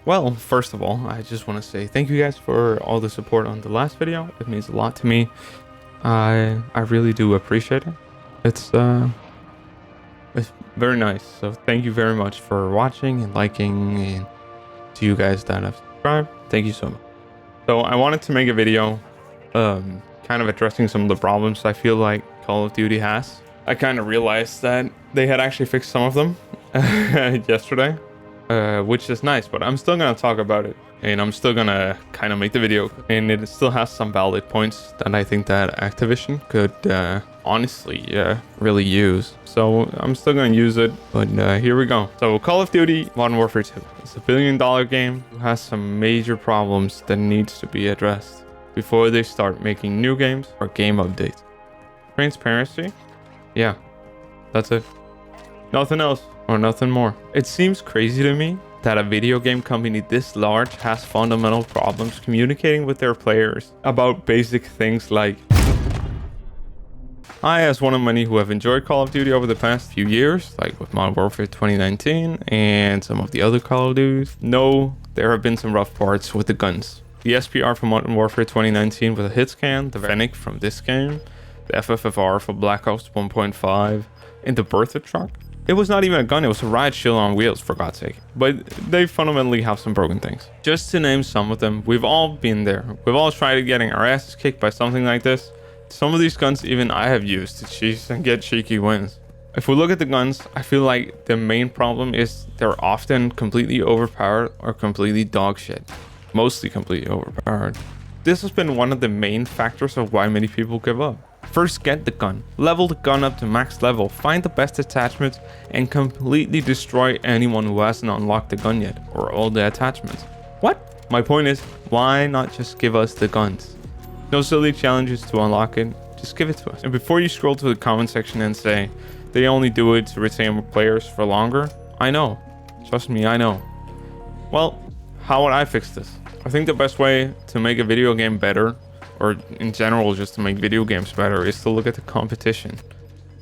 Well, first of all, I just want to say thank you guys for all the support on the last video. It means a lot to me. I really do appreciate it. It's very nice. So thank you very much for watching and liking, and to you guys that have subscribed, thank you so much. So I wanted to make a video kind of addressing some of the problems I feel like Call of Duty has. I kind of realized that they had actually fixed some of them yesterday, which is nice, but I'm still gonna talk about it, and I'm still gonna kind of make the video, and it still has some valid points that I think that Activision could honestly really use. So I'm still gonna use it, but here we go. So Call of Duty Modern Warfare 2 is a $1 billion game who has some major problems that needs to be addressed before they start making new games or game updates. Transparency, yeah, that's it. Nothing else or nothing more. It seems crazy to me that a video game company this large has fundamental problems communicating with their players about basic things like, I, as one of many who have enjoyed Call of Duty over the past few years, like with Modern Warfare 2019 and some of the other Call of Duties, know there have been some rough parts with the guns. The SPR from Modern Warfare 2019 with a hit scan, the Fennec from this game, the FFFR for Black Ops 1.5, and the Bertha truck. It was not even a gun, it was a riot shield on wheels, for God's sake. But they fundamentally have some broken things. Just to name some of them, we've all been there. We've all tried getting our asses kicked by something like this. Some of these guns even I have used to cheese and get cheeky wins. If we look at the guns, I feel like the main problem is they're often completely overpowered or completely dog shit. Mostly completely overpowered. This has been one of the main factors of why many people give up. First, get the gun, level the gun up to max level, find the best attachments, and completely destroy anyone who hasn't unlocked the gun yet, or all the attachments. What? My point is, why not just give us the guns? No silly challenges to unlock it, just give it to us. And before you scroll to the comment section and say, they only do it to retain players for longer, I know. Trust me, I know. Well, how would I fix this? I think the best way to make a video game better, or in general just to make video games better, is to look at the competition.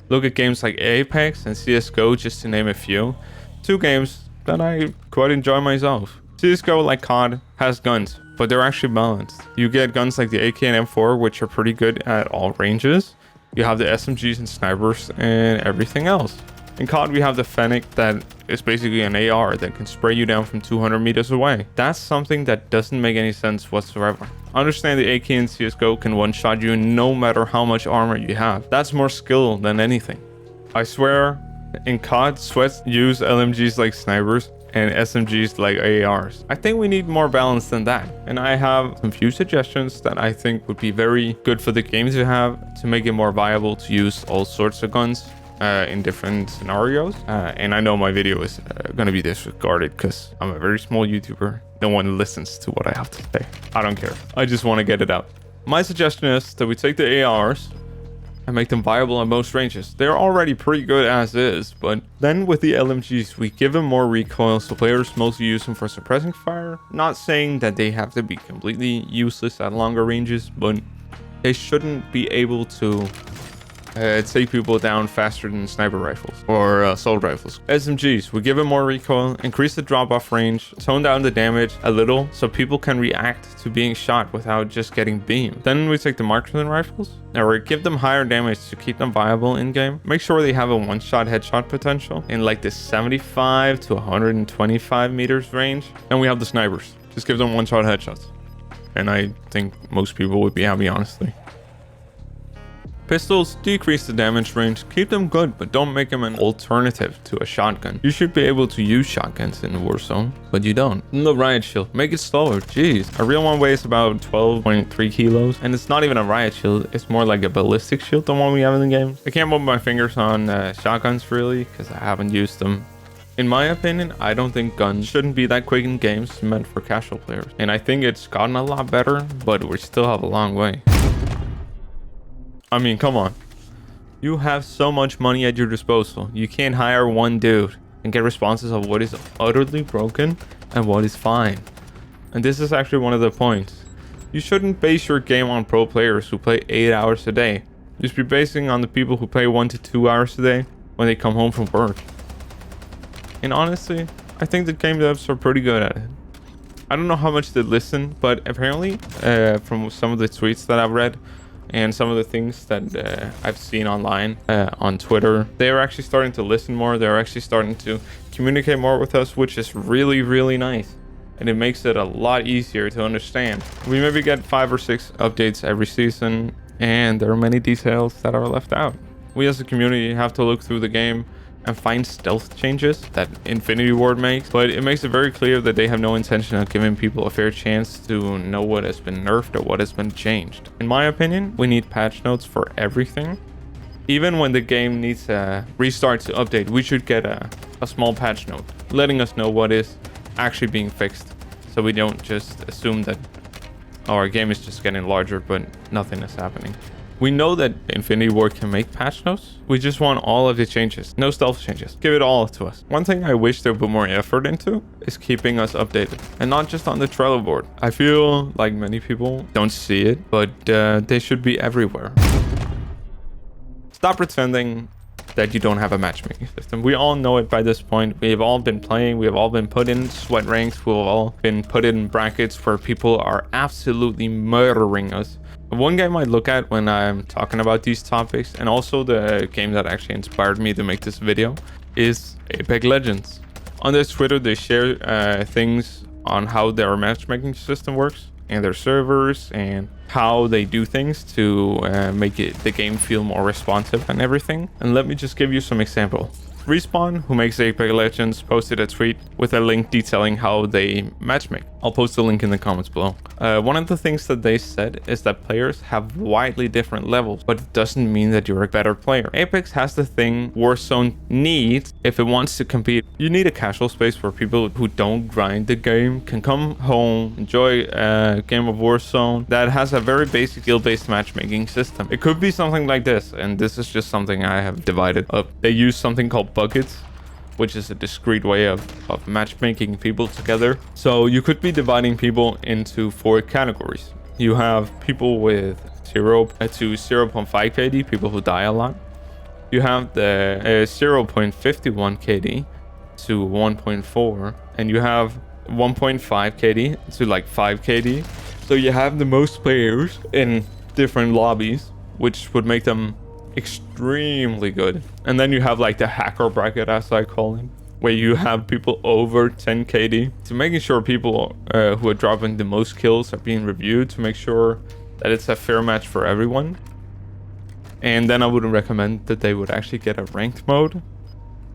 Look at games like Apex and CSGO, just to name a few. Two games that I quite enjoy myself. CSGO, like COD, has guns, but they're actually balanced. You get guns like the AK and M4, which are pretty good at all ranges. You have the SMGs and snipers and everything else. In COD, we have the Fennec that is basically an AR that can spray you down from 200 meters away. That's something that doesn't make any sense whatsoever. Understand the AK in CSGO can one-shot you no matter how much armor you have. That's more skill than anything. I swear, in COD, Sweats use LMGs like snipers and SMGs like ARs. I think we need more balance than that. And I have some few suggestions that I think would be very good for the games you have to make it more viable to use all sorts of guns in different scenarios. And I know my video is going to be disregarded because I'm a very small YouTuber. No one listens to what I have to say. I don't care. I just want to get it out. My suggestion is that we take the ARs and make them viable on most ranges. They're already pretty good as is, but then with the LMGs, we give them more recoil, so players mostly use them for suppressing fire. Not saying that they have to be completely useless at longer ranges, but they shouldn't be able to take people down faster than sniper rifles or assault rifles. SMGs, we give them more recoil, increase the drop-off range, tone down the damage a little so people can react to being shot without just getting beamed. Then we take the marksman rifles, or give them higher damage to keep them viable in-game. Make sure they have a one-shot headshot potential in like the 75 to 125 meters range. And we have the snipers. Just give them one-shot headshots. And I think most people would be happy, honestly. Pistols, decrease the damage range, keep them good, but don't make them an alternative to a shotgun. You should be able to use shotguns in Warzone, but you don't. And the riot shield, make it slower, jeez. A real one weighs about 12.3 kilos, and it's not even a riot shield, it's more like a ballistic shield, the one we have in the game. I can't put my fingers on shotguns really, because I haven't used them. In my opinion, I don't think guns shouldn't be that quick in games meant for casual players. And I think it's gotten a lot better, but we still have a long way. I mean, come on. You have so much money at your disposal. You can't hire one dude and get responses of what is utterly broken and what is fine. And this is actually one of the points. You shouldn't base your game on pro players who play 8 hours a day. You should be basing on the people who play 1 to 2 hours a day when they come home from work. And honestly, I think the game devs are pretty good at it. I don't know how much they listen, but apparently from some of the tweets that I've read and some of the things that I've seen online on Twitter, they're actually starting to listen more. They're actually starting to communicate more with us, which is really, really nice. And it makes it a lot easier to understand. We maybe get 5 or 6 updates every season, and there are many details that are left out. We as a community have to look through the game and find stealth changes that Infinity Ward makes, but it makes it very clear that they have no intention of giving people a fair chance to know what has been nerfed or what has been changed. In my opinion, we need patch notes for everything. Even when the game needs a restart to update, we should get a small patch note letting us know what is actually being fixed, so we don't just assume that our game is just getting larger but nothing is happening. We know that Infinity Ward can make patch notes. We just want all of the changes, no stealth changes. Give it all to us. One thing I wish they would put more effort into is keeping us updated, and not just on the Trello board. I feel like many people don't see it, but they should be everywhere. Stop pretending that you don't have a matchmaking system. We all know it by this point. We have all been playing. We have all been put in sweat ranks. We've all been put in brackets where people are absolutely murdering us. One game I look at when I'm talking about these topics, and also the game that actually inspired me to make this video, is Apex Legends. On their Twitter, they share things on how their matchmaking system works and their servers and how they do things to make the game feel more responsive and everything. And let me just give you some examples. Respawn, who makes Apex Legends, posted a tweet with a link detailing how they matchmake. I'll post a link in the comments below. One of the things that they said is that players have widely different levels, but it doesn't mean that you're a better player. Apex has the thing Warzone needs if it wants to compete. You need a casual space where people who don't grind the game can come home, enjoy a game of Warzone that has a very basic skill-based matchmaking system. It could be something like this, and this is just something I have divided up. They use something called buckets, which is a discrete way of matchmaking people together. So you could be dividing people into 4 categories. You have people with 0 to 0.5 KD, people who die a lot. You have the 0.51 KD to 1.4, and you have 1.5 KD to like 5 KD. So you have the most players in different lobbies, which would make them extremely good. And then you have like the hacker bracket, as I call it, where you have people over 10 KD. So making sure people who are dropping the most kills are being reviewed to make sure that it's a fair match for everyone. And then I would recommend that they would actually get a ranked mode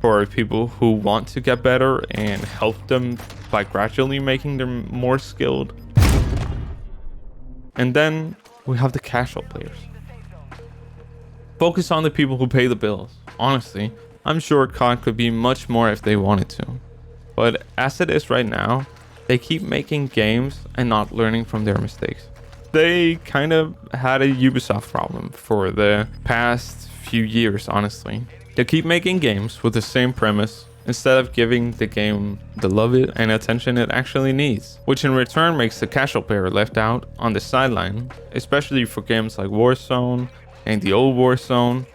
for people who want to get better and help them by gradually making them more skilled. And then we have the casual players. Focus on the people who pay the bills. Honestly, I'm sure COD could be much more if they wanted to. But as it is right now, they keep making games and not learning from their mistakes. They kind of had a Ubisoft problem for the past few years, honestly. They keep making games with the same premise instead of giving the game the love and attention it actually needs, which in return makes the casual player left out on the sideline, especially for games like Warzone and the old Warzone,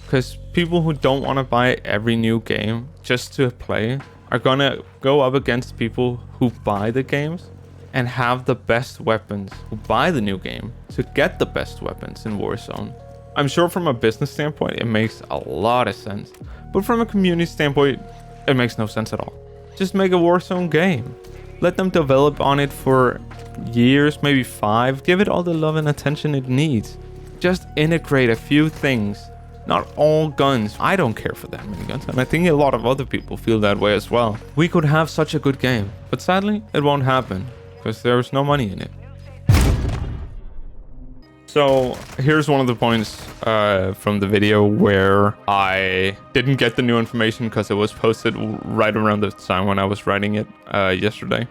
because people who don't want to buy every new game just to play are gonna go up against people who buy the games and have the best weapons, who buy the new game to get the best weapons in Warzone. I'm sure from a business standpoint it makes a lot of sense, but from a community standpoint it makes no sense at all. Just make a Warzone game. Let them develop on it for years, maybe 5. Give it all the love and attention it needs. Just integrate a few things, not all guns. I don't care for that many guns, and I think a lot of other people feel that way as well. We could have such a good game, but sadly it won't happen because there's no money in it. So here's one of the points from the video where I didn't get the new information because it was posted right around the time when I was writing it yesterday.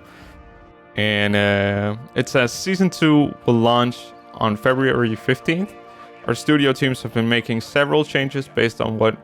And it says Season 2 will launch on February 15th. Our studio teams have been making several changes based on what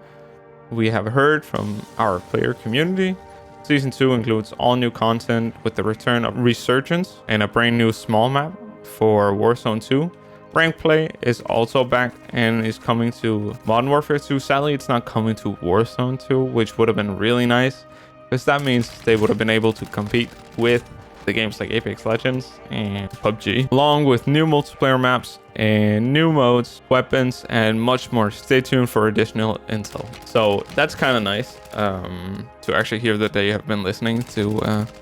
we have heard from our player community. Season 2 includes all new content with the return of Resurgence and a brand new small map for Warzone 2. Rank play is also back and is coming to Modern Warfare 2. Sadly, it's not coming to Warzone 2, which would have been really nice, because that means they would have been able to compete with the games like Apex Legends and PUBG, along with new multiplayer maps and new modes, weapons, and much more. Stay tuned for additional intel. So that's kind of nice to actually hear that they have been listening to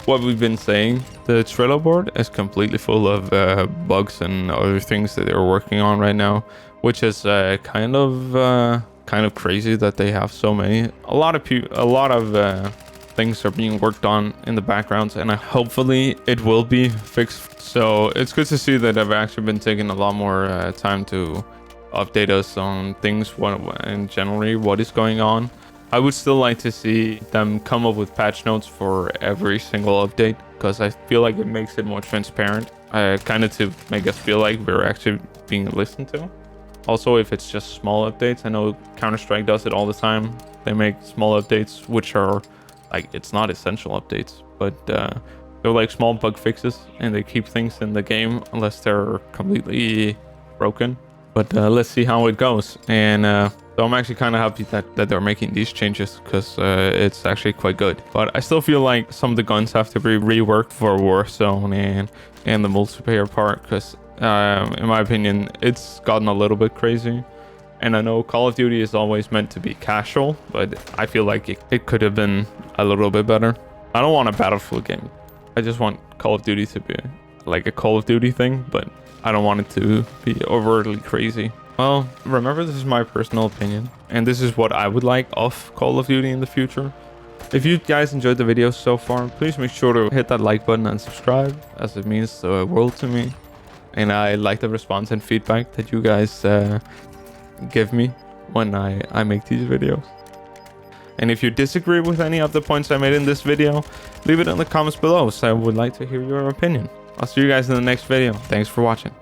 what we've been saying. The Trello board is completely full of bugs and other things that they're working on right now, which is kind of crazy that they have so many. A lot of things are being worked on in the background, and hopefully it will be fixed. So it's good to see that they've actually been taking a lot more time to update us on things, and generally what is going on. I would still like to see them come up with patch notes for every single update, because I feel like it makes it more transparent, kind of to make us feel like we're actually being listened to. Also, if it's just small updates, I know Counter-Strike does it all the time. They make small updates, which are like, it's not essential updates, but they're like small bug fixes, and they keep things in the game unless they're completely broken. But let's see how it goes. And so I'm actually kind of happy that they're making these changes, because it's actually quite good. But I still feel like some of the guns have to be reworked for Warzone and the multiplayer part, because in my opinion, it's gotten a little bit crazy. And I know Call of Duty is always meant to be casual, but I feel like it could have been a little bit better. I don't want a Battlefield game. I just want Call of Duty to be like a Call of Duty thing, but I don't want it to be overtly crazy. Well, remember, this is my personal opinion, and this is what I would like of Call of Duty in the future. If you guys enjoyed the video so far, please make sure to hit that like button and subscribe, as it means the world to me. And I like the response and feedback that you guys give me when I make these videos. And if you disagree with any of the points I made in this video, leave it in the comments below, so I would like to hear your opinion. I'll see you guys in the next video. Thanks for watching.